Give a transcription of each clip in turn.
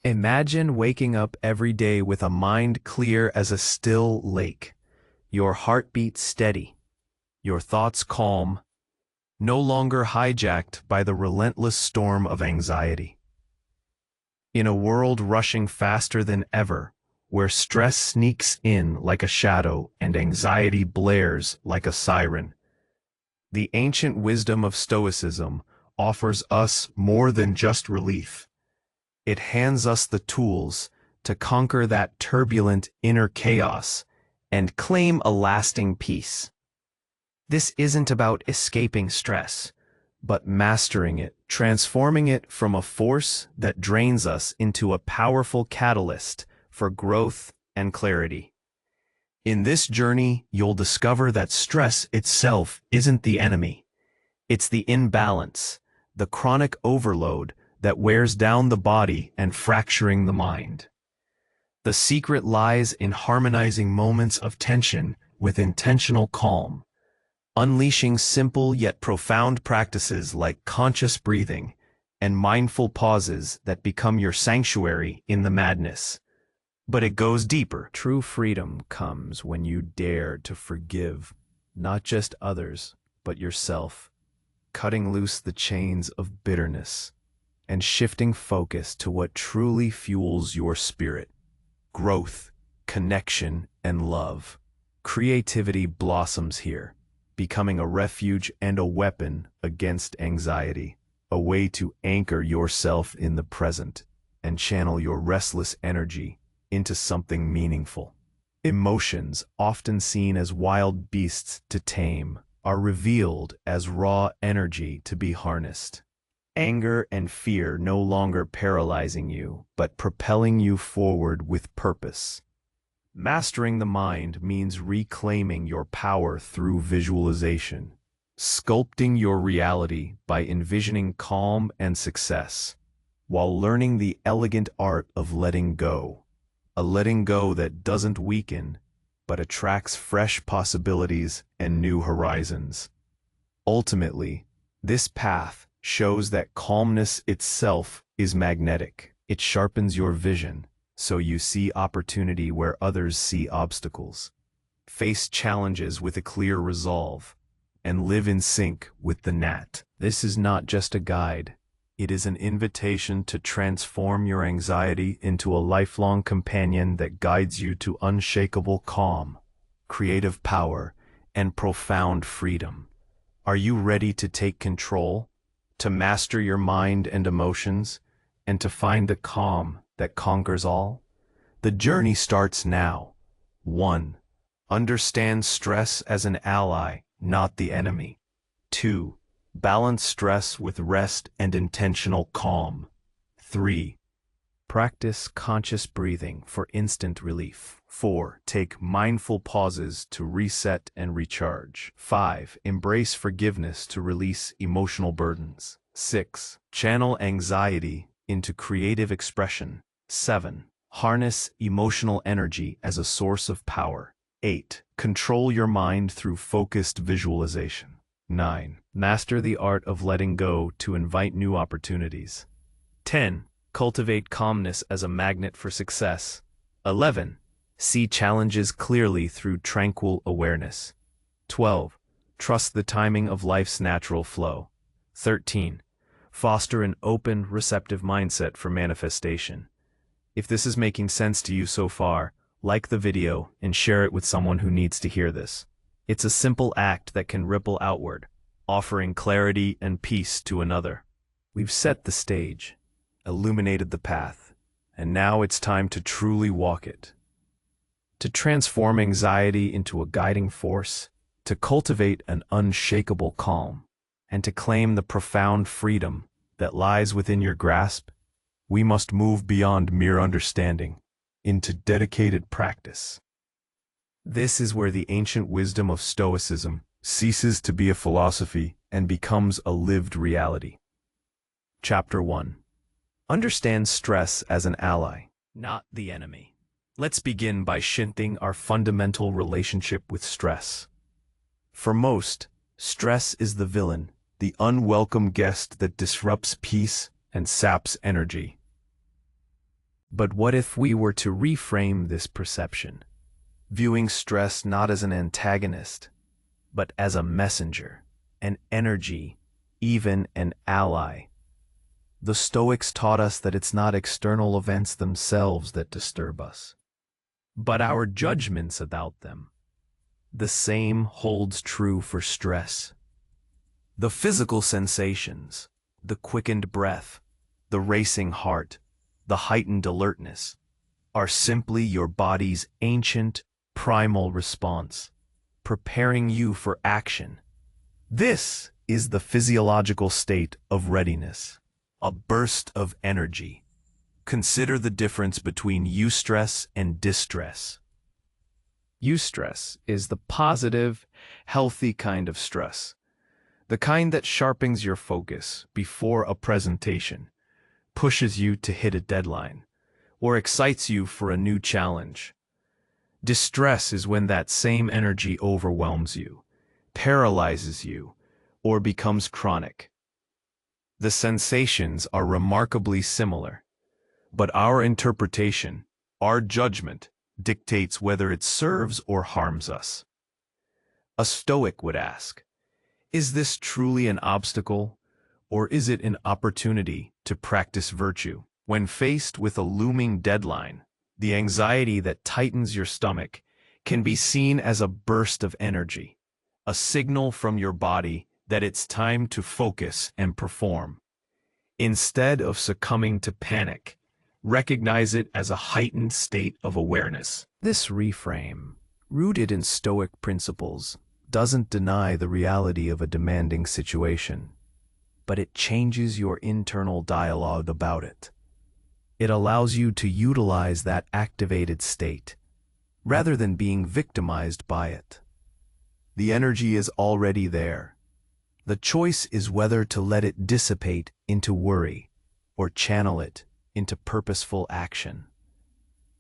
Imagine waking up every day with a mind clear as a still lake, your heartbeat steady, your thoughts calm, no longer hijacked by the relentless storm of anxiety. In a world rushing faster than ever, where stress sneaks in like a shadow and anxiety blares like a siren, the ancient wisdom of Stoicism offers us more than just relief. It hands us the tools to conquer that turbulent inner chaos and claim a lasting peace. This isn't about escaping stress, but mastering it, transforming it from a force that drains us into a powerful catalyst for growth and clarity. In this journey, you'll discover that stress itself isn't the enemy. It's the imbalance, the chronic overload that wears down the body and fracturing the mind. The secret lies in harmonizing moments of tension with intentional calm, unleashing simple yet profound practices like conscious breathing and mindful pauses that become your sanctuary in the madness. But it goes deeper. True freedom comes when you dare to forgive not just others, but yourself, cutting loose the chains of bitterness and shifting focus to what truly fuels your spirit: growth, connection, and love. Creativity blossoms here, becoming a refuge and a weapon against anxiety, a way to anchor yourself in the present and channel your restless energy into something meaningful. Emotions, often seen as wild beasts to tame, are revealed as raw energy to be harnessed. Anger and fear no longer paralyzing you, but propelling you forward with purpose. Mastering the mind means reclaiming your power through visualization, sculpting your reality by envisioning calm and success, while learning the elegant art of letting go. A letting go that doesn't weaken, but attracts fresh possibilities and new horizons. Ultimately, this path shows that calmness itself is magnetic. It sharpens your vision, so you see opportunity where others see obstacles. Face challenges with a clear resolve, and live in sync with the nat. This is not just a guide. It is an invitation to transform your anxiety into a lifelong companion that guides you to unshakable calm, creative power, and profound freedom. Are you ready to take control, to master your mind and emotions, and to find the calm that conquers all? The journey starts now. 1. Understand stress as an ally, not the enemy. 2. Balance stress with rest and intentional calm. 3. Practice conscious breathing for instant relief. 4. Take mindful pauses to reset and recharge. 5. Embrace forgiveness to release emotional burdens. 6. Channel anxiety into creative expression. 7. Harness emotional energy as a source of power. 8. Control your mind through focused visualization. 9. Master the art of letting go to invite new opportunities. 10. Cultivate calmness as a magnet for success. 11. See challenges clearly through tranquil awareness. 12. Trust the timing of life's natural flow. 13. Foster an open, receptive mindset for manifestation. If this is making sense to you so far, like the video and share it with someone who needs to hear this. It's a simple act that can ripple outward, offering clarity and peace to another. We've set the stage, illuminated the path, and now it's time to truly walk it. To transform anxiety into a guiding force, to cultivate an unshakable calm, and to claim the profound freedom that lies within your grasp, we must move beyond mere understanding into dedicated practice. This is where the ancient wisdom of Stoicism ceases to be a philosophy and becomes a lived reality. Chapter 1. Understand stress as an ally, not the enemy. Let's begin by shifting our fundamental relationship with stress. For most, stress is the villain, the unwelcome guest that disrupts peace and saps energy. But what if we were to reframe this perception, viewing stress not as an antagonist, but as a messenger, an energy, even an ally? The Stoics taught us that it's not external events themselves that disturb us, but our judgments about them. The same holds true for stress. The physical sensations, the quickened breath, the racing heart, the heightened alertness, are simply your body's ancient, primal response, preparing you for action. This is the physiological state of readiness, a burst of energy. Consider the difference between eustress and distress. Eustress is the positive, healthy kind of stress, the kind that sharpens your focus before a presentation, pushes you to hit a deadline, or excites you for a new challenge. Distress is when that same energy overwhelms you, paralyzes you, or becomes chronic. The sensations are remarkably similar, but our interpretation, our judgment, dictates whether it serves or harms us. A Stoic would ask, is this truly an obstacle, or is it an opportunity to practice virtue? When faced with a looming deadline, the anxiety that tightens your stomach can be seen as a burst of energy, a signal from your body that it's time to focus and perform. Instead of succumbing to panic, recognize it as a heightened state of awareness. This reframe, rooted in Stoic principles, doesn't deny the reality of a demanding situation, but it changes your internal dialogue about it. It allows you to utilize that activated state, rather than being victimized by it. The energy is already there. The choice is whether to let it dissipate into worry, or channel it into purposeful action.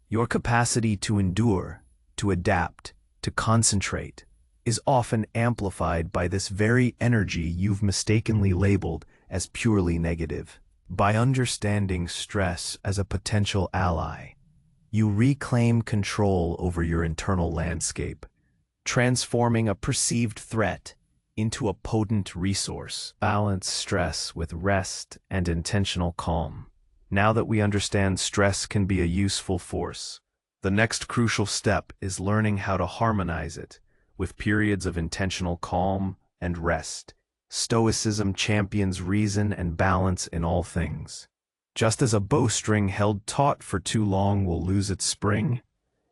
Your capacity to endure, to adapt, to concentrate, is often amplified by this very energy you've mistakenly labeled as purely negative. By understanding stress as a potential ally, you reclaim control over your internal landscape, transforming a perceived threat into a potent resource. Balance stress with rest and intentional calm. Now that we understand stress can be a useful force, the next crucial step is learning how to harmonize it with periods of intentional calm and rest. Stoicism champions reason and balance in all things. Just as a bowstring held taut for too long will lose its spring,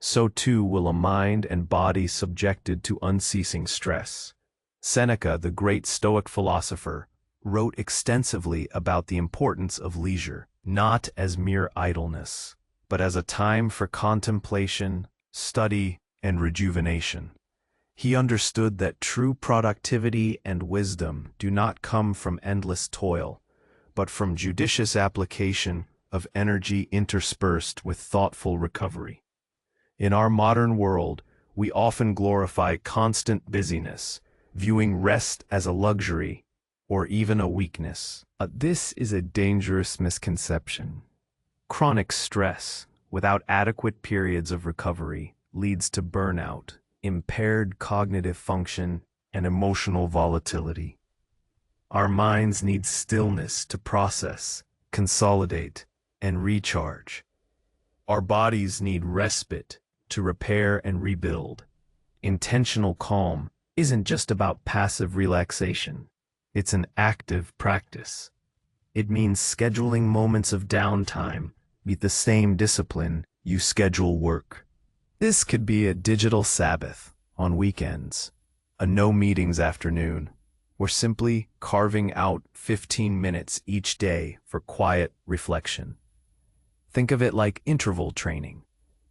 so too will a mind and body subjected to unceasing stress. Seneca, the great Stoic philosopher, wrote extensively about the importance of leisure, not as mere idleness, but as a time for contemplation, study, and rejuvenation. He understood that true productivity and wisdom do not come from endless toil, but from judicious application of energy interspersed with thoughtful recovery. In our modern world, we often glorify constant busyness, viewing rest as a luxury or even a weakness. This is a dangerous misconception. Chronic stress, without adequate periods of recovery, leads to burnout, impaired cognitive function, and emotional volatility. Our minds need stillness to process, consolidate, and recharge. Our bodies need respite to repair and rebuild. Intentional calm isn't just about passive relaxation. It's an active practice. It means scheduling moments of downtime with the same discipline you schedule work. This could be a digital Sabbath on weekends, a no meetings afternoon, or simply carving out 15 minutes each day for quiet reflection. Think of it like interval training,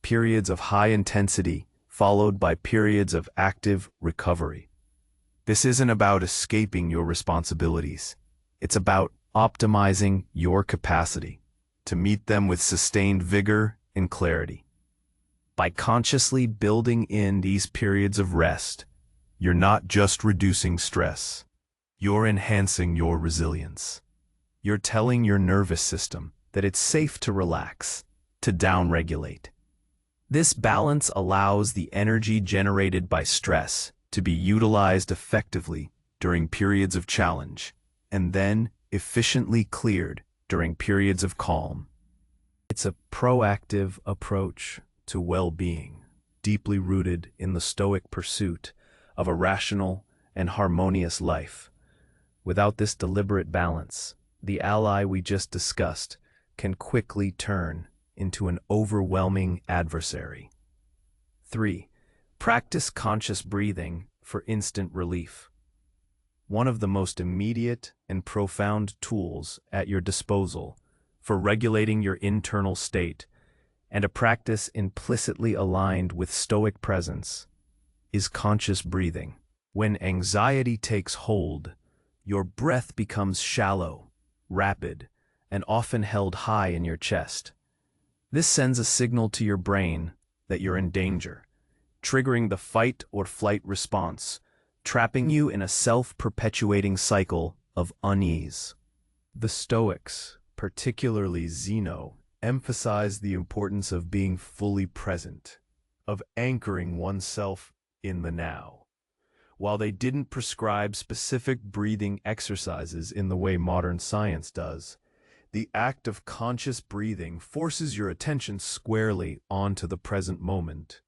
periods of high intensity followed by periods of active recovery. This isn't about escaping your responsibilities. It's about optimizing your capacity to meet them with sustained vigor and clarity. By consciously building in these periods of rest, you're not just reducing stress, you're enhancing your resilience. You're telling your nervous system that it's safe to relax, to downregulate. This balance allows the energy generated by stress to be utilized effectively during periods of challenge, and then efficiently cleared during periods of calm. It's a proactive approach to well-being, deeply rooted in the Stoic pursuit of a rational and harmonious life. Without this deliberate balance, the ally we just discussed can quickly turn into an overwhelming adversary. 3. Practice conscious breathing for instant relief. One of the most immediate and profound tools at your disposal for regulating your internal state, and a practice implicitly aligned with Stoic presence, is conscious breathing. When anxiety takes hold, your breath becomes shallow, rapid, and often held high in your chest. This sends a signal to your brain that you're in danger, triggering the fight or flight response, trapping you in a self-perpetuating cycle of unease. The Stoics, particularly Zeno, emphasized the importance of being fully present, of anchoring oneself in the now. While they didn't prescribe specific breathing exercises in the way modern science does, the act of conscious breathing forces your attention squarely onto the present moment,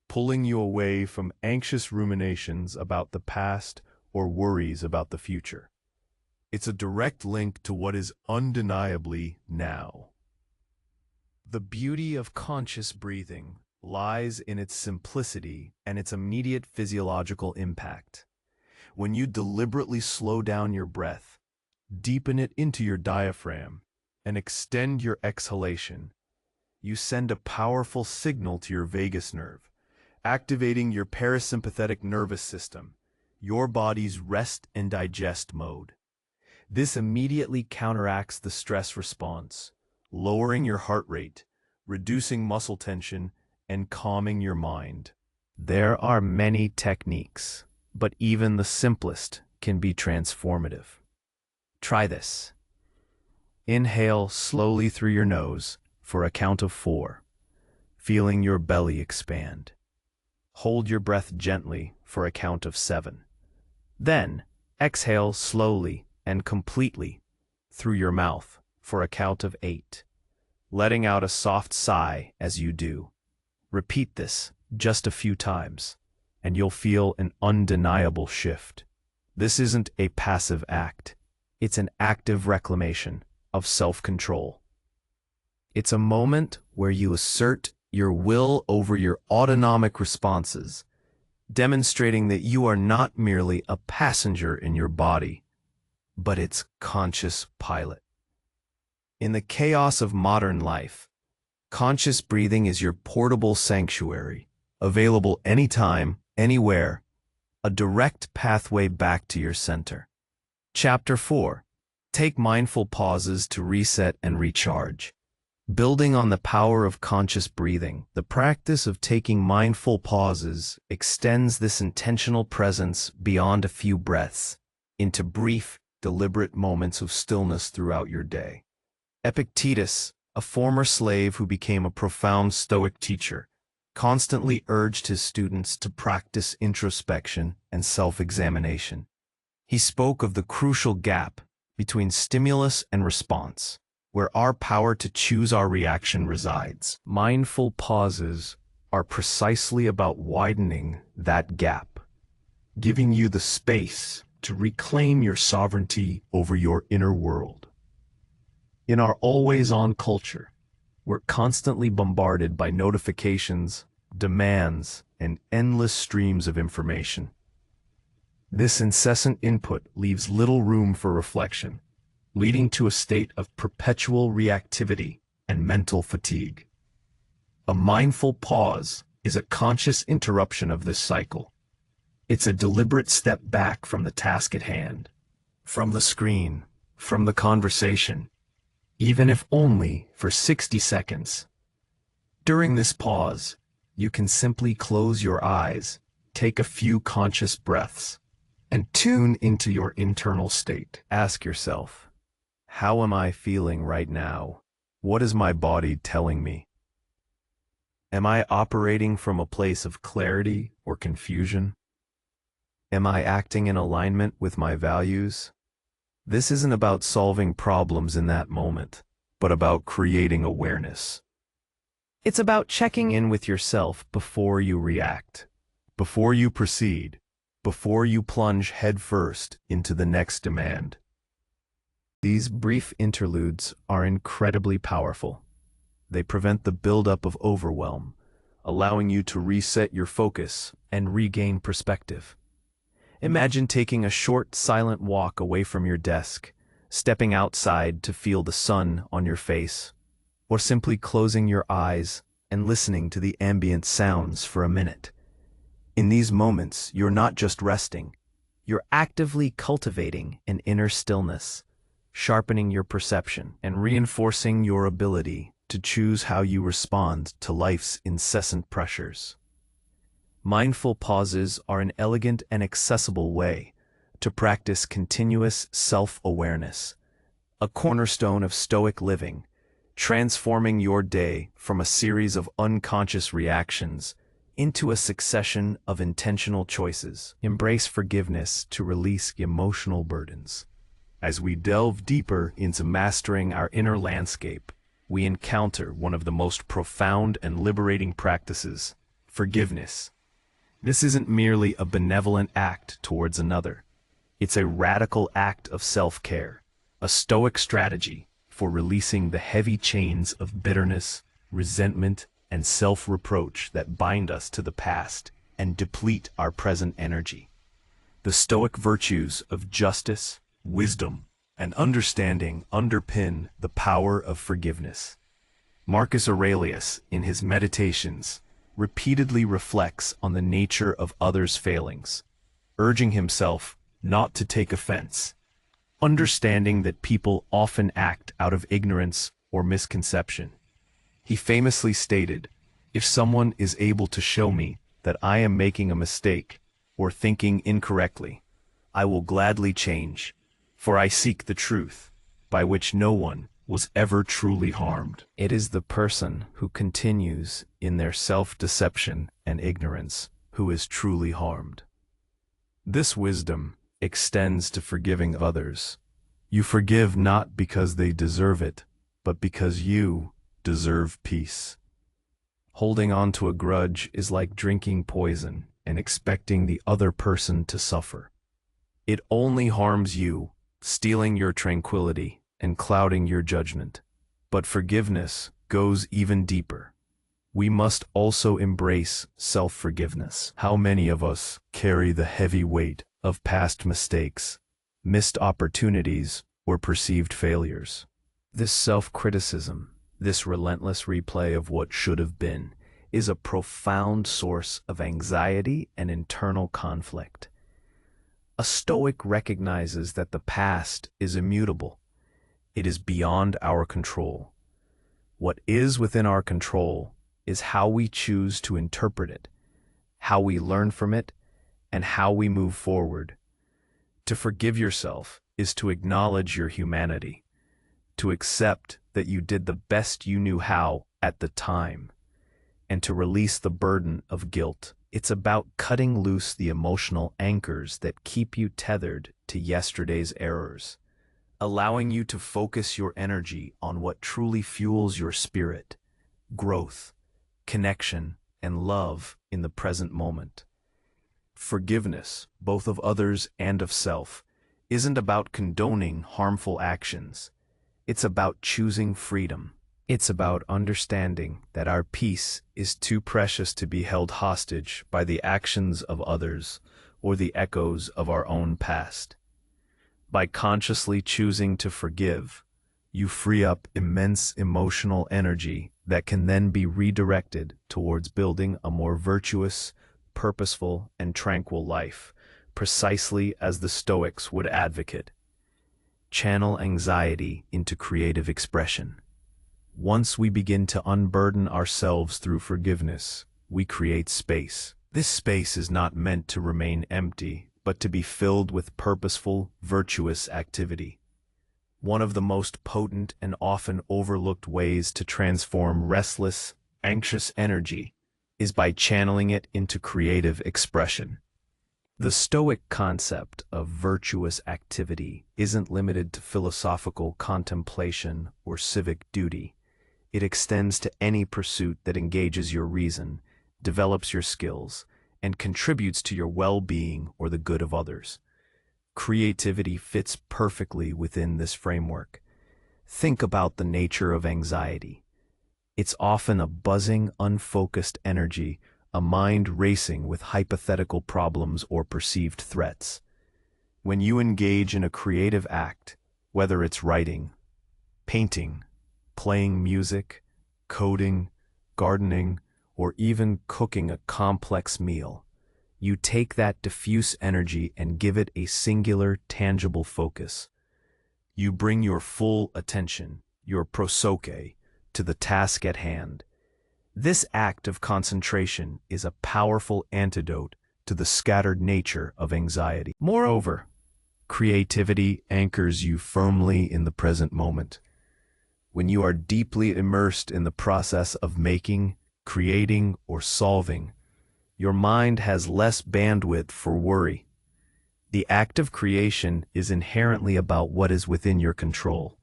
pulling you away from anxious ruminations about the past or worries about the future. It's a direct link to what is undeniably now. The beauty of conscious breathing lies in its simplicity and its immediate physiological impact. When you deliberately slow down your breath, deepen it into your diaphragm, and extend your exhalation, you send a powerful signal to your vagus nerve, activating your parasympathetic nervous system, your body's rest and digest mode. This immediately counteracts the stress response, lowering your heart rate, reducing muscle tension, and calming your mind. There are many techniques, but even the simplest can be transformative. Try this. Inhale slowly through your nose for a count of 4, feeling your belly expand. Hold your breath gently for a count of 7. Then, exhale slowly and completely through your mouth for a count of 8, letting out a soft sigh as you do. Repeat this just a few times, and you'll feel an undeniable shift. This isn't a passive act. It's an active reclamation of self-control. It's a moment where you assert your will over your autonomic responses, demonstrating that you are not merely a passenger in your body, but its conscious pilot. In the chaos of modern life, conscious breathing is your portable sanctuary, available anytime, anywhere, a direct pathway back to your center. Chapter 4. Take mindful pauses to reset and recharge. Building on the power of conscious breathing, the practice of taking mindful pauses extends this intentional presence beyond a few breaths into brief, deliberate moments of stillness throughout your day. Epictetus, a former slave who became a profound Stoic teacher, constantly urged his students to practice introspection and self-examination. He spoke of the crucial gap between stimulus and response, where our power to choose our reaction resides. Mindful pauses are precisely about widening that gap, giving you the space to reclaim your sovereignty over your inner world. In our always-on culture, we're constantly bombarded by notifications, demands, and endless streams of information. This incessant input leaves little room for reflection, leading to a state of perpetual reactivity and mental fatigue. A mindful pause is a conscious interruption of this cycle. It's a deliberate step back from the task at hand, from the screen, from the conversation, even if only for 60 seconds. During this pause, you can simply close your eyes, take a few conscious breaths, and tune into your internal state. Ask yourself, how am I feeling right now? What is my body telling me? Am I operating from a place of clarity or confusion? Am I acting in alignment with my values? This isn't about solving problems in that moment, but about creating awareness. It's about checking in with yourself before you react, before you proceed, before you plunge headfirst into the next demand. These brief interludes are incredibly powerful. They prevent the buildup of overwhelm, allowing you to reset your focus and regain perspective. Imagine taking a short, silent walk away from your desk, stepping outside to feel the sun on your face, or simply closing your eyes and listening to the ambient sounds for a minute. In these moments, you're not just resting, you're actively cultivating an inner stillness, sharpening your perception and reinforcing your ability to choose how you respond to life's incessant pressures. Mindful pauses are an elegant and accessible way to practice continuous self-awareness, a cornerstone of Stoic living, transforming your day from a series of unconscious reactions into a succession of intentional choices. Embrace forgiveness to release emotional burdens. As we delve deeper into mastering our inner landscape, we encounter one of the most profound and liberating practices, forgiveness. This isn't merely a benevolent act towards another. It's a radical act of self-care, a Stoic strategy for releasing the heavy chains of bitterness, resentment, and self-reproach that bind us to the past and deplete our present energy. The Stoic virtues of justice, wisdom, and understanding underpin the power of forgiveness. Marcus Aurelius, in his Meditations, repeatedly reflects on the nature of others' failings, urging himself not to take offense, understanding that people often act out of ignorance or misconception. He famously stated, "If someone is able to show me that I am making a mistake or thinking incorrectly, I will gladly change, for I seek the truth, by which no one was ever truly harmed." It is the person who continues in their self-deception and ignorance who is truly harmed. This wisdom extends to forgiving others. You forgive not because they deserve it, but because you deserve peace. Holding on to a grudge is like drinking poison and expecting the other person to suffer. It only harms you, stealing your tranquility and clouding your judgment. But forgiveness goes even deeper. We must also embrace self-forgiveness. How many of us carry the heavy weight of past mistakes, missed opportunities, or perceived failures? This self-criticism, this relentless replay of what should have been, is a profound source of anxiety and internal conflict. A Stoic recognizes that the past is immutable. It is beyond our control. What is within our control is how we choose to interpret it, how we learn from it, and how we move forward. To forgive yourself is to acknowledge your humanity, to accept that you did the best you knew how at the time, and to release the burden of guilt. It's about cutting loose the emotional anchors that keep you tethered to yesterday's errors, allowing you to focus your energy on what truly fuels your spirit, growth, connection, and love in the present moment. Forgiveness, both of others and of self, isn't about condoning harmful actions. It's about choosing freedom. It's about understanding that our peace is too precious to be held hostage by the actions of others or the echoes of our own past. By consciously choosing to forgive, you free up immense emotional energy that can then be redirected towards building a more virtuous, purposeful, and tranquil life, precisely as the Stoics would advocate. Channel anxiety into creative expression. Once we begin to unburden ourselves through forgiveness, we create space. This space is not meant to remain empty, but to be filled with purposeful, virtuous activity. One of the most potent and often overlooked ways to transform restless, anxious energy is by channeling it into creative expression. The Stoic concept of virtuous activity isn't limited to philosophical contemplation or civic duty. It extends to any pursuit that engages your reason, develops your skills, and contributes to your well-being or the good of others. Creativity fits perfectly within this framework. Think about the nature of anxiety. It's often a buzzing, unfocused energy, a mind racing with hypothetical problems or perceived threats. When you engage in a creative act, whether it's writing, painting, playing music, coding, gardening, or even cooking a complex meal, you take that diffuse energy and give it a singular, tangible focus. You bring your full attention, your prosoche, to the task at hand. This act of concentration is a powerful antidote to the scattered nature of anxiety. Moreover, creativity anchors you firmly in the present moment. When you are deeply immersed in the process of making, creating, or solving, your mind has less bandwidth for worry. The act of creation is inherently about what is within your control.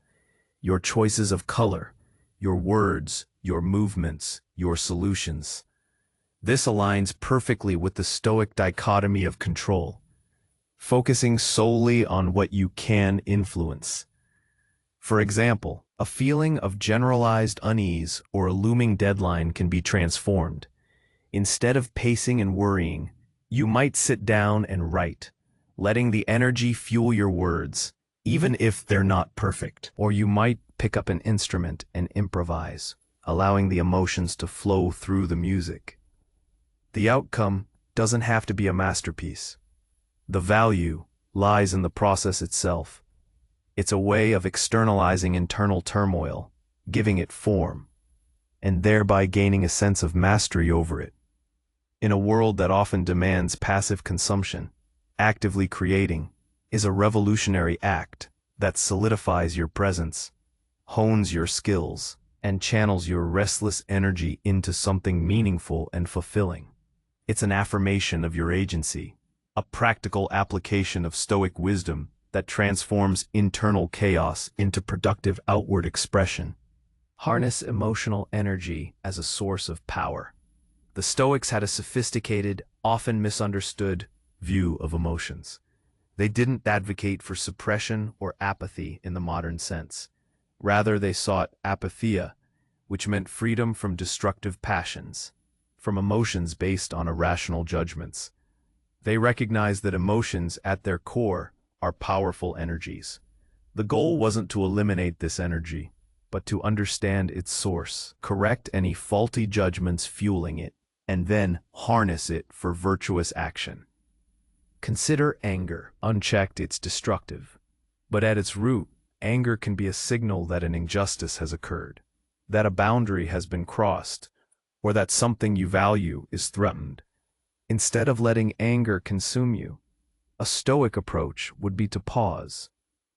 Your choices of color, your words, your movements, your solutions. This aligns perfectly with the Stoic dichotomy of control, focusing solely on what you can influence. For example, a feeling of generalized unease or a looming deadline can be transformed. Instead of pacing and worrying, you might sit down and write, letting the energy fuel your words, even if they're not perfect. Or you might pick up an instrument and improvise, allowing the emotions to flow through the music. The outcome doesn't have to be a masterpiece. The value lies in the process itself. It's a way of externalizing internal turmoil, giving it form, and thereby gaining a sense of mastery over it. In a world that often demands passive consumption, actively creating is a revolutionary act that solidifies your presence, hones your skills, and channels your restless energy into something meaningful and fulfilling. It's an affirmation of your agency, a practical application of Stoic wisdom that transforms internal chaos into productive outward expression. Harness emotional energy as a source of power. The Stoics had a sophisticated, often misunderstood view of emotions. They didn't advocate for suppression or apathy in the modern sense. Rather, they sought apatheia, which meant freedom from destructive passions, from emotions based on irrational judgments. They recognized that emotions, at their core, are powerful energies. The goal wasn't to eliminate this energy, but to understand its source, correct any faulty judgments fueling it, and then harness it for virtuous action. Consider anger. Unchecked, it's destructive. But at its root, anger can be a signal that an injustice has occurred, that a boundary has been crossed, or that something you value is threatened. Instead of letting anger consume you, a Stoic approach would be to pause.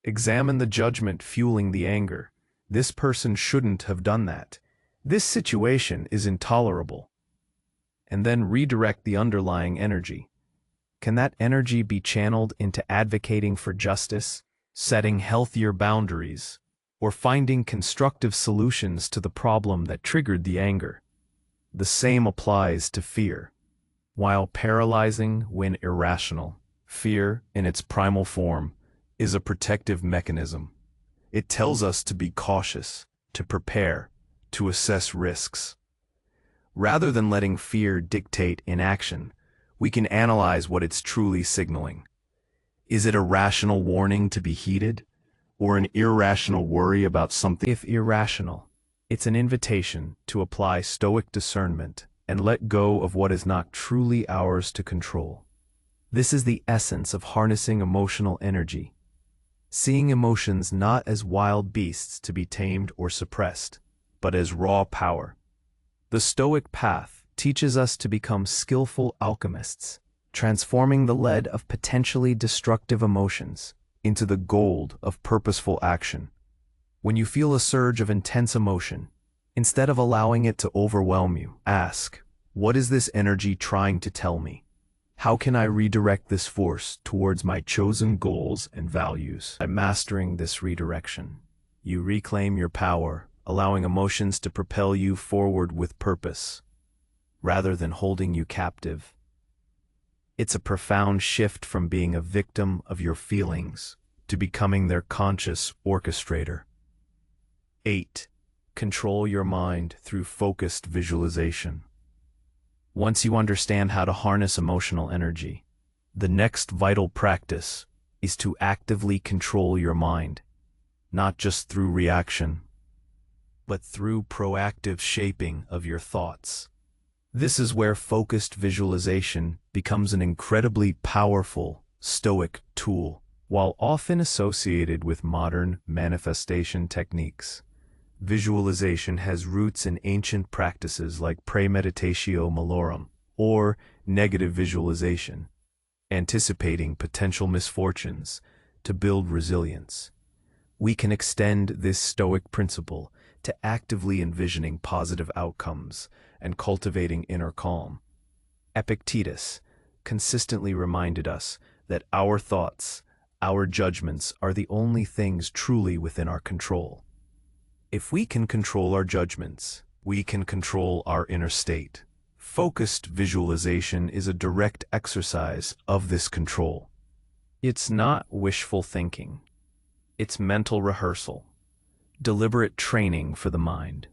Examine the judgment fueling the anger. This person shouldn't have done that. This situation is intolerable. And then redirect the underlying energy. Can that energy be channeled into advocating for justice, setting healthier boundaries, or finding constructive solutions to the problem that triggered the anger? The same applies to fear. While paralyzing when irrational, fear, in its primal form, is a protective mechanism. It tells us to be cautious, to prepare, to assess risks. Rather than letting fear dictate inaction, we can analyze what it's truly signaling. Is it a rational warning to be heeded, or an irrational worry about something? If irrational, it's an invitation to apply Stoic discernment and let go of what is not truly ours to control. This is the essence of harnessing emotional energy, seeing emotions not as wild beasts to be tamed or suppressed, but as raw power. The Stoic path teaches us to become skillful alchemists, transforming the lead of potentially destructive emotions into the gold of purposeful action. When you feel a surge of intense emotion, Instead of allowing it to overwhelm you, ask, what is this energy trying to tell me? How can I redirect this force towards my chosen goals and values? By mastering this redirection, you reclaim your power, allowing emotions to propel you forward with purpose, rather than holding you captive. It's a profound shift from being a victim of your feelings to becoming their conscious orchestrator. 8. Control your mind through focused visualization. Once you understand how to harness emotional energy, the next vital practice is to actively control your mind, not just through reaction, but through proactive shaping of your thoughts. This is where focused visualization becomes an incredibly powerful Stoic tool, while often associated with modern manifestation techniques. Visualization has roots in ancient practices like premeditatio malorum, or negative visualization, anticipating potential misfortunes to build resilience. We can extend this Stoic principle to actively envisioning positive outcomes and cultivating inner calm. Epictetus consistently reminded us that our thoughts, our judgments are the only things truly within our control. If we can control our judgments, we can control our inner state. Focused visualization is a direct exercise of this control. It's not wishful thinking. It's mental rehearsal, deliberate training for the mind.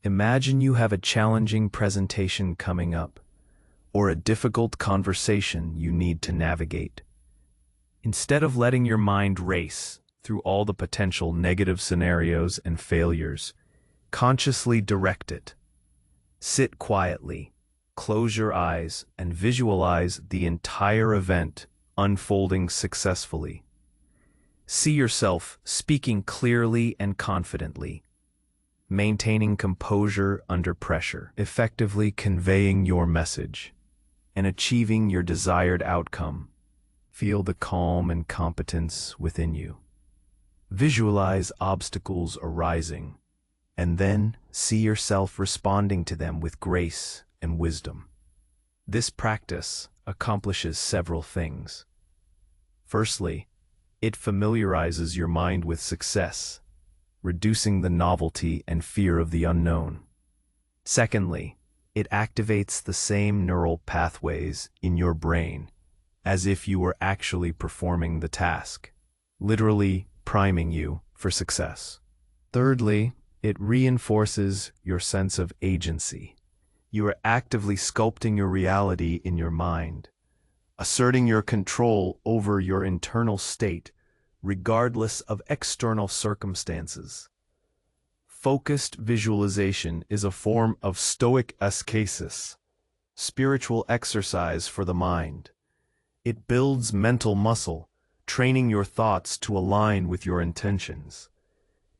Imagine you have a challenging presentation coming up, or a difficult conversation you need to navigate. Instead of letting your mind race through all the potential negative scenarios and failures, consciously direct it. Sit quietly, close your eyes, and visualize the entire event unfolding successfully. See yourself speaking clearly and confidently, maintaining composure under pressure, effectively conveying your message, and achieving your desired outcome. Feel the calm and competence within you. Visualize obstacles arising, and then see yourself responding to them with grace and wisdom. This practice accomplishes several things. Firstly, it familiarizes your mind with success, reducing the novelty and fear of the unknown. Secondly, it activates the same neural pathways in your brain as if you were actually performing the task, literally priming you for success. Thirdly, it reinforces your sense of agency. You are actively sculpting your reality in your mind, asserting your control over your internal state, regardless of external circumstances. Focused visualization is a form of Stoic ascesis, spiritual exercise for the mind. It builds mental muscle, training your thoughts to align with your intentions.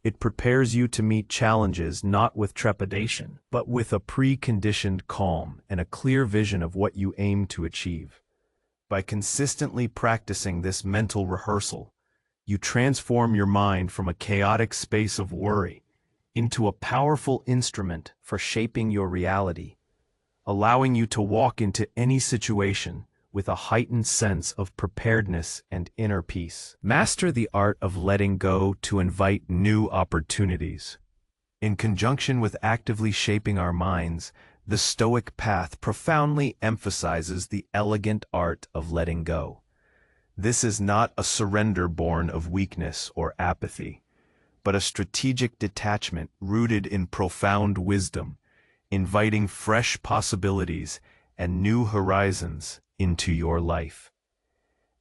It prepares you to meet challenges not with trepidation, but with a preconditioned calm and a clear vision of what you aim to achieve. By consistently practicing this mental rehearsal, you transform your mind from a chaotic space of worry into a powerful instrument for shaping your reality, allowing you to walk into any situation with a heightened sense of preparedness and inner peace. Master the art of letting go to invite new opportunities. In conjunction with actively shaping our minds, the Stoic path profoundly emphasizes the elegant art of letting go. This is not a surrender born of weakness or apathy, but a strategic detachment rooted in profound wisdom, inviting fresh possibilities and new horizons into your life.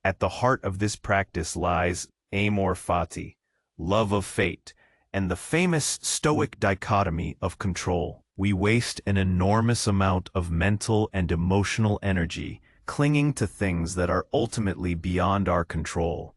At the heart of this practice lies amor fati, love of fate, and the famous Stoic dichotomy of control. We waste an enormous amount of mental and emotional energy clinging to things that are ultimately beyond our control.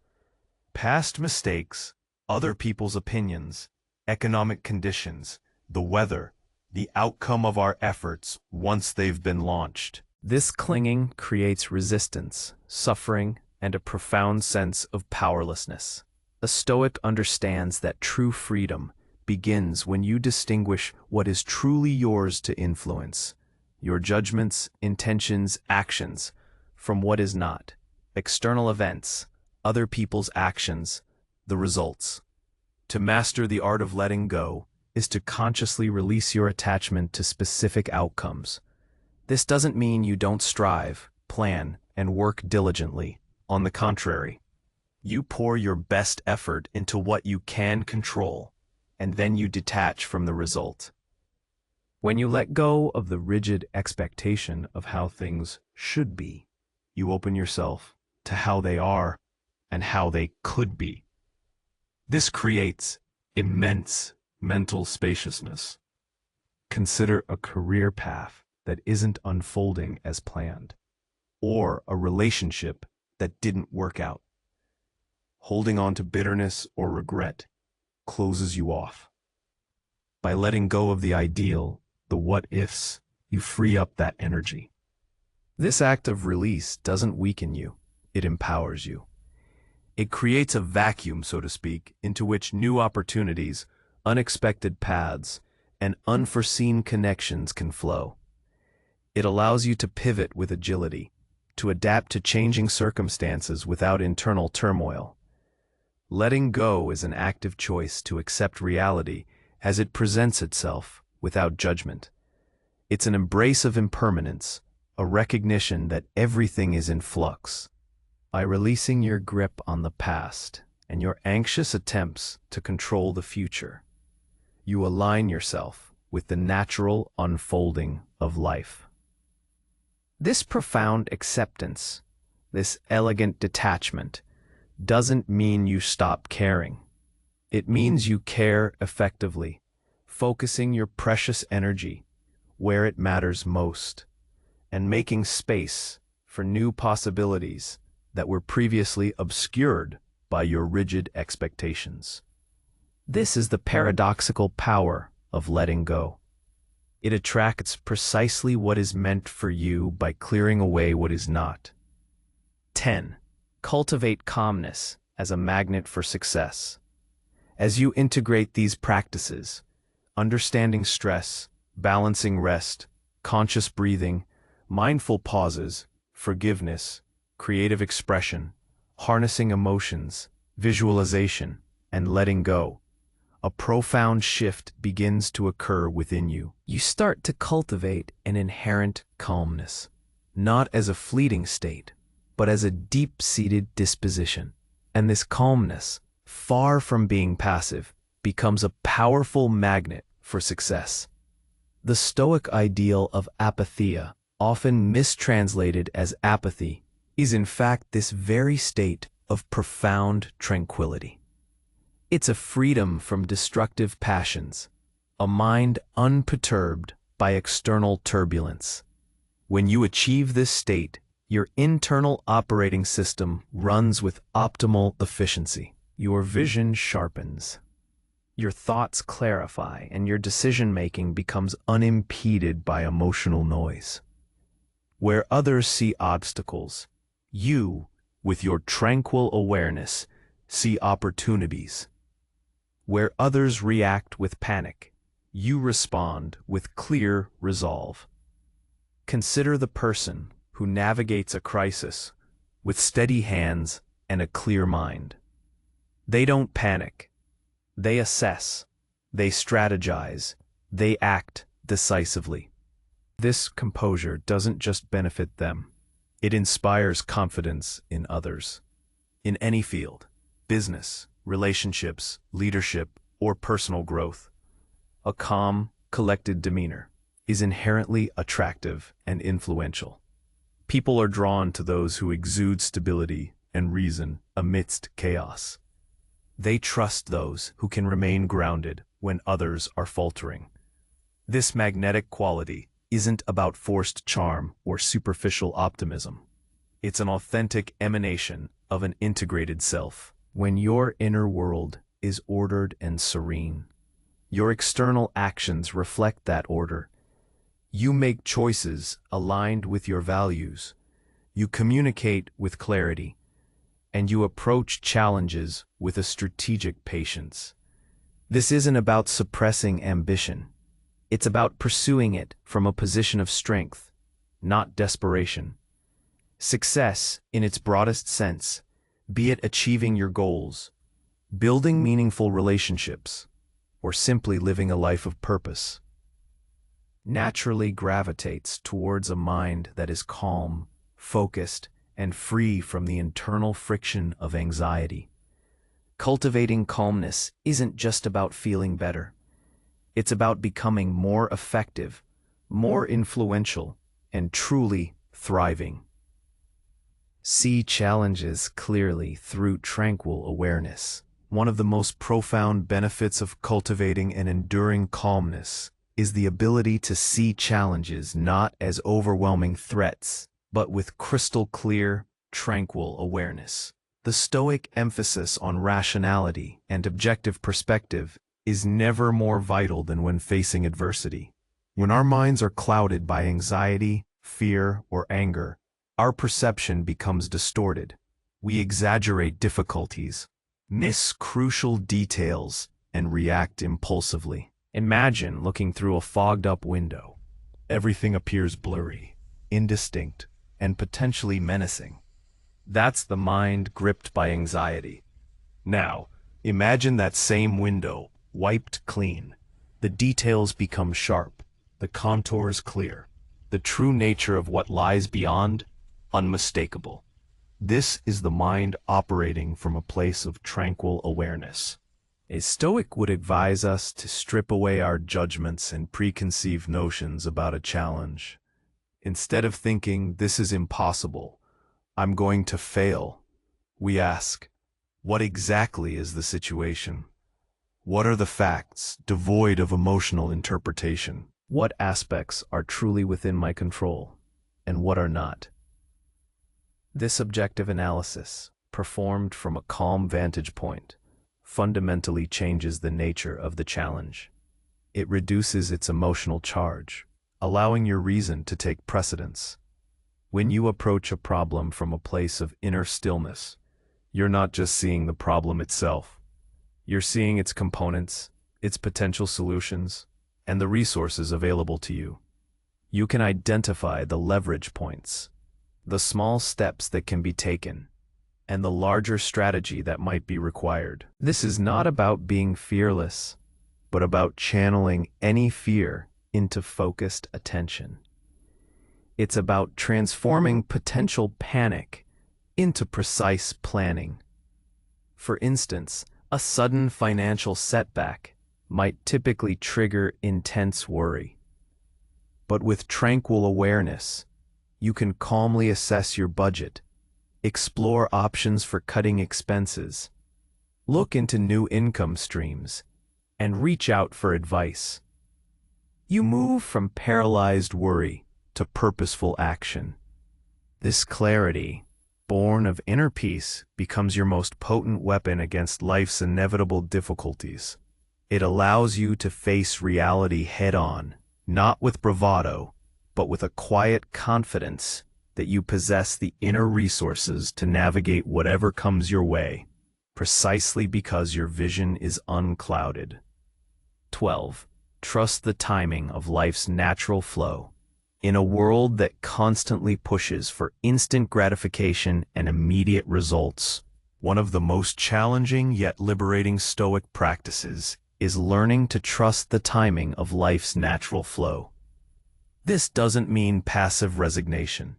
Past mistakes, other people's opinions, economic conditions, the weather, the outcome of our efforts once they've been launched. This clinging creates resistance, suffering, and a profound sense of powerlessness. The Stoic understands that true freedom begins when you distinguish what is truly yours to influence, your judgments, intentions, actions, from what is not, external events, other people's actions, the results. To master the art of letting go is to consciously release your attachment to specific outcomes. This doesn't mean you don't strive, plan, and work diligently. On the contrary, you pour your best effort into what you can control, and then you detach from the result. When you let go of the rigid expectation of how things should be, you open yourself to how they are and how they could be. This creates immense mental spaciousness. Consider a career path that isn't unfolding as planned, or a relationship that didn't work out. Holding on to bitterness or regret closes you off. By letting go of the ideal, the what-ifs, you free up that energy. This act of release doesn't weaken you, it empowers you. It creates a vacuum, so to speak, into which new opportunities, unexpected paths, and unforeseen connections can flow. It allows you to pivot with agility, to adapt to changing circumstances without internal turmoil. Letting go is an active choice to accept reality as it presents itself without judgment. It's an embrace of impermanence, a recognition that everything is in flux. By releasing your grip on the past and your anxious attempts to control the future, you align yourself with the natural unfolding of life. This profound acceptance, this elegant detachment, doesn't mean you stop caring. It means you care effectively, focusing your precious energy where it matters most, and making space for new possibilities that were previously obscured by your rigid expectations. This is the paradoxical power of letting go. It attracts precisely what is meant for you by clearing away what is not. 10. Cultivate calmness as a magnet for success. As you integrate these practices, understanding stress, balancing rest, conscious breathing, mindful pauses, forgiveness, creative expression, harnessing emotions, visualization, and letting go, a profound shift begins to occur within you. You start to cultivate an inherent calmness, not as a fleeting state, but as a deep-seated disposition. And this calmness, far from being passive, becomes a powerful magnet for success. The Stoic ideal of apatheia, often mistranslated as apathy, is in fact this very state of profound tranquility. It's a freedom from destructive passions, a mind unperturbed by external turbulence. When you achieve this state, your internal operating system runs with optimal efficiency. Your vision sharpens. Your thoughts clarify, and your decision-making becomes unimpeded by emotional noise. Where others see obstacles, you, with your tranquil awareness, see opportunities. Where others react with panic, you respond with clear resolve. Consider the person who navigates a crisis with steady hands and a clear mind. They don't panic. They assess. They strategize. They act decisively. This composure doesn't just benefit them. It inspires confidence in others. In any field, business, relationships, leadership, or personal growth, a calm, collected demeanor is inherently attractive and influential. People are drawn to those who exude stability and reason amidst chaos. They trust those who can remain grounded when others are faltering. This magnetic quality isn't about forced charm or superficial optimism. It's an authentic emanation of an integrated self. When your inner world is ordered and serene, your external actions reflect that order. You make choices aligned with your values. You communicate with clarity, and you approach challenges with a strategic patience. This isn't about suppressing ambition. It's about pursuing it from a position of strength, not desperation. Success, in its broadest sense, be it achieving your goals, building meaningful relationships, or simply living a life of purpose, naturally gravitates towards a mind that is calm, focused, and free from the internal friction of anxiety. Cultivating calmness isn't just about feeling better. It's about becoming more effective, more influential, and truly thriving. See challenges clearly through tranquil awareness. One of the most profound benefits of cultivating an enduring calmness is the ability to see challenges not as overwhelming threats, but with crystal clear, tranquil awareness. The Stoic emphasis on rationality and objective perspective is never more vital than when facing adversity. When our minds are clouded by anxiety, fear, or anger, our perception becomes distorted. We exaggerate difficulties, miss crucial details, and react impulsively. Imagine looking through a fogged-up window. Everything appears blurry, indistinct, and potentially menacing. That's the mind gripped by anxiety. Now, imagine that same window, wiped clean. The details become sharp, the contours clear, the true nature of what lies beyond, unmistakable. This is the mind operating from a place of tranquil awareness. A Stoic would advise us to strip away our judgments and preconceived notions about a challenge. Instead of thinking, "This is impossible, I'm going to fail," we ask, "What exactly is the situation? What are the facts, devoid of emotional interpretation? What aspects are truly within my control, and what are not?" This objective analysis, performed from a calm vantage point, fundamentally changes the nature of the challenge. It reduces its emotional charge, allowing your reason to take precedence. When you approach a problem from a place of inner stillness, you're not just seeing the problem itself. You're seeing its components, its potential solutions, and the resources available to you. You can identify the leverage points, the small steps that can be taken, and the larger strategy that might be required. This is not about being fearless, but about channeling any fear into focused attention. It's about transforming potential panic into precise planning. For instance, a sudden financial setback might typically trigger intense worry. But with tranquil awareness, you can calmly assess your budget, explore options for cutting expenses, look into new income streams, and reach out for advice. You move from paralyzed worry to purposeful action. This clarity, born of inner peace, becomes your most potent weapon against life's inevitable difficulties. It allows you to face reality head-on, not with bravado, but with a quiet confidence that you possess the inner resources to navigate whatever comes your way, precisely because your vision is unclouded. 12. Trust the timing of life's natural flow. In a world that constantly pushes for instant gratification and immediate results, one of the most challenging yet liberating Stoic practices is learning to trust the timing of life's natural flow. This doesn't mean passive resignation.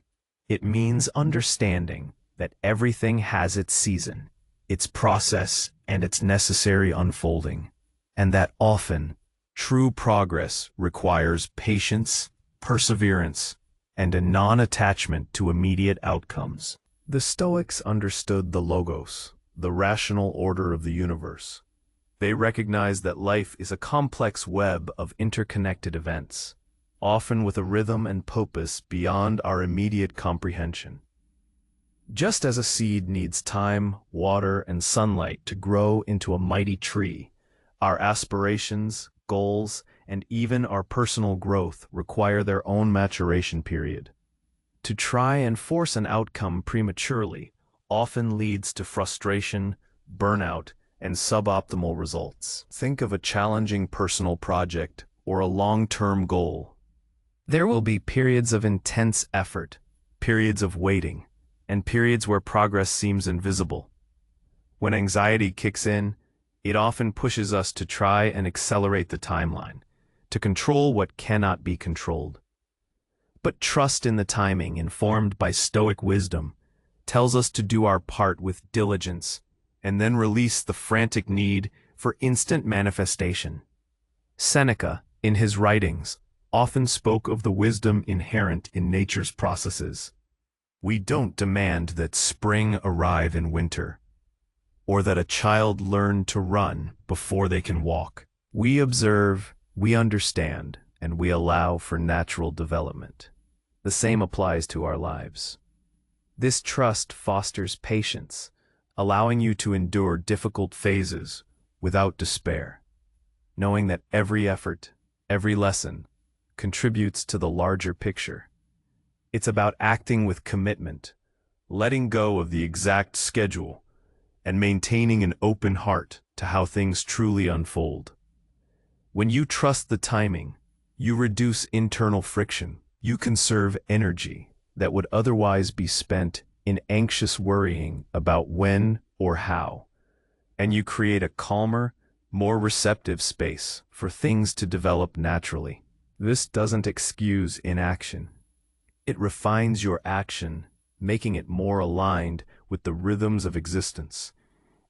It means understanding that everything has its season, its process, and its necessary unfolding, and that often, true progress requires patience, perseverance, and a non-attachment to immediate outcomes. The Stoics understood the logos, the rational order of the universe. They recognized that life is a complex web of interconnected events, often with a rhythm and purpose beyond our immediate comprehension. Just as a seed needs time, water, and sunlight to grow into a mighty tree, our aspirations, goals, and even our personal growth require their own maturation period. To try and force an outcome prematurely often leads to frustration, burnout, and suboptimal results. Think of a challenging personal project or a long-term goal. There will be periods of intense effort, periods of waiting, and periods where progress seems invisible. When anxiety kicks in, it often pushes us to try and accelerate the timeline, to control what cannot be controlled. But trust in the timing, informed by Stoic wisdom, tells us to do our part with diligence and then release the frantic need for instant manifestation. Seneca, in his writings, often spoke of the wisdom inherent in nature's processes. We don't demand that spring arrive in winter, or that a child learn to run before they can walk. We observe, we understand, and we allow for natural development. The same applies to our lives. This trust fosters patience, allowing you to endure difficult phases without despair, knowing that every effort, every lesson, contributes to the larger picture. It's about acting with commitment, letting go of the exact schedule, and maintaining an open heart to how things truly unfold. When you trust the timing, you reduce internal friction. You conserve energy that would otherwise be spent in anxious worrying about when or how, and you create a calmer, more receptive space for things to develop naturally. This doesn't excuse inaction. It refines your action, making it more aligned with the rhythms of existence,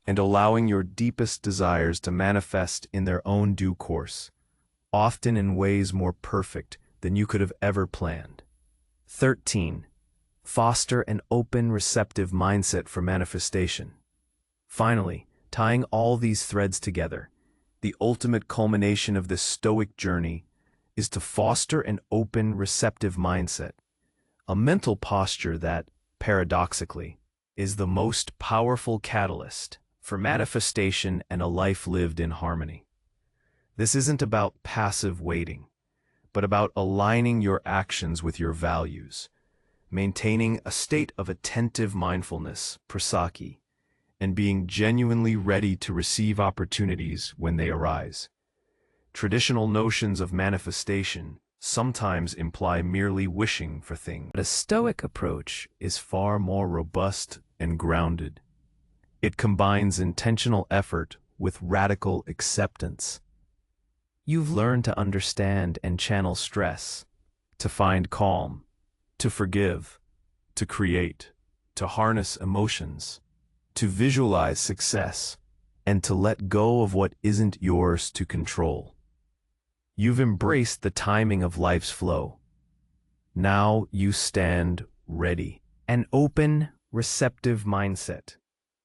and allowing your deepest desires to manifest in their own due course, often in ways more perfect than you could have ever planned. 13. Foster an open, receptive mindset for manifestation. Finally, tying all these threads together, the ultimate culmination of this Stoic journey is to foster an open, receptive mindset, a mental posture that, paradoxically, is the most powerful catalyst for manifestation and a life lived in harmony. This isn't about passive waiting, but about aligning your actions with your values, maintaining a state of attentive mindfulness, prasaki, and being genuinely ready to receive opportunities when they arise. Traditional notions of manifestation sometimes imply merely wishing for things, but a Stoic approach is far more robust and grounded. It combines intentional effort with radical acceptance. You've learned to understand and channel stress, to find calm, to forgive, to create, to harness emotions, to visualize success, and to let go of what isn't yours to control. You've embraced the timing of life's flow. Now you stand ready. An open, receptive mindset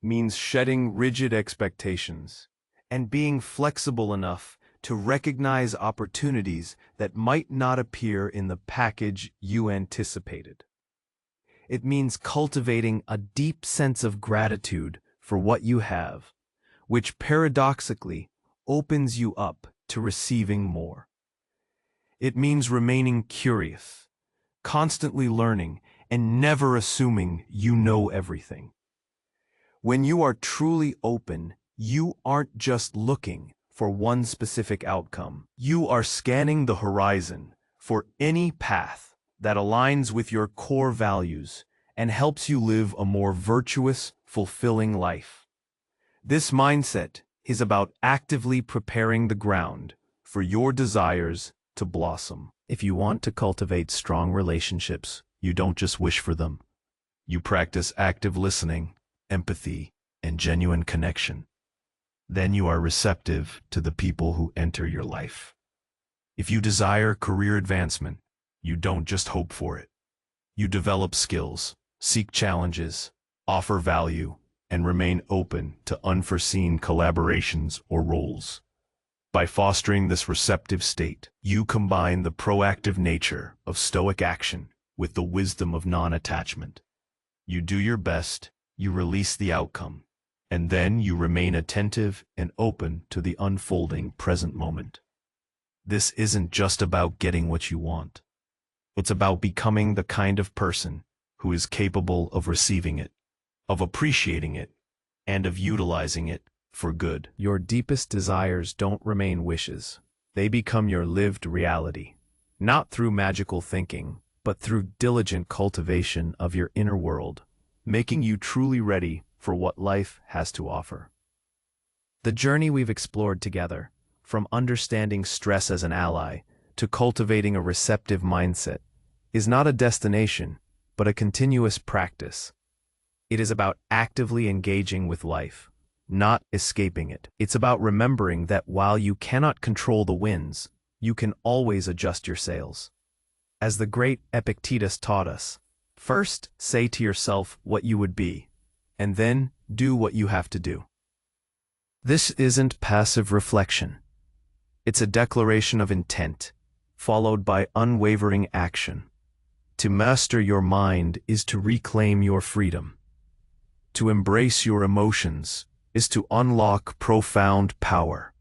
means shedding rigid expectations and being flexible enough to recognize opportunities that might not appear in the package you anticipated. It means cultivating a deep sense of gratitude for what you have, which paradoxically opens you up to receiving more. It means remaining curious, constantly learning, and never assuming you know everything. When you are truly open, you aren't just looking for one specific outcome. You are scanning the horizon for any path that aligns with your core values and helps you live a more virtuous, fulfilling life. This mindset is about actively preparing the ground for your desires to blossom. If you want to cultivate strong relationships, you don't just wish for them. You practice active listening, empathy, and genuine connection. Then you are receptive to the people who enter your life. If you desire career advancement, you don't just hope for it. You develop skills, seek challenges, offer value, and remain open to unforeseen collaborations or roles. By fostering this receptive state, you combine the proactive nature of Stoic action with the wisdom of non-attachment. You do your best, you release the outcome, and then you remain attentive and open to the unfolding present moment. This isn't just about getting what you want. It's about becoming the kind of person who is capable of receiving it, of appreciating it, and of utilizing it for good. Your deepest desires don't remain wishes. They become your lived reality, not through magical thinking, but through diligent cultivation of your inner world, making you truly ready for what life has to offer. The journey we've explored together, from understanding stress as an ally to cultivating a receptive mindset, is not a destination, but a continuous practice. It is about actively engaging with life, not escaping it. It's about remembering that while you cannot control the winds, you can always adjust your sails. As the great Epictetus taught us, first say to yourself what you would be, and then do what you have to do. This isn't passive reflection. It's a declaration of intent, followed by unwavering action. To master your mind is to reclaim your freedom. To embrace your emotions is to unlock profound power.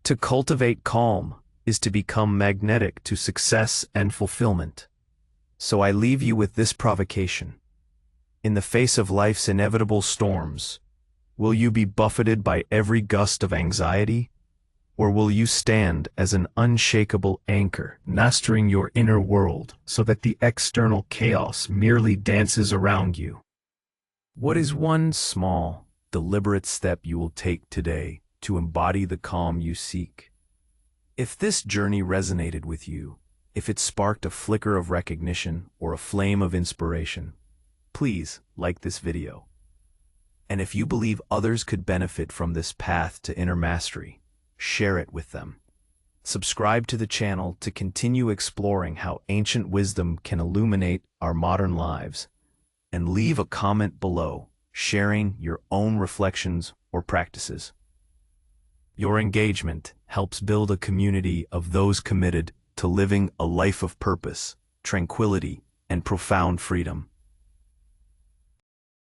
To cultivate calm is to become magnetic to success and fulfillment. So I leave you with this provocation. In the face of life's inevitable storms, will you be buffeted by every gust of anxiety? Or will you stand as an unshakable anchor, mastering your inner world so that the external chaos merely dances around you? What is one small, deliberate step you will take today to embody the calm you seek? If this journey resonated with you, if it sparked a flicker of recognition or a flame of inspiration, please like this video. And if you believe others could benefit from this path to inner mastery, share it with them. Subscribe to the channel to continue exploring how ancient wisdom can illuminate our modern lives, and leave a comment below, sharing your own reflections or practices. Your engagement helps build a community of those committed to living a life of purpose, tranquility, and profound freedom.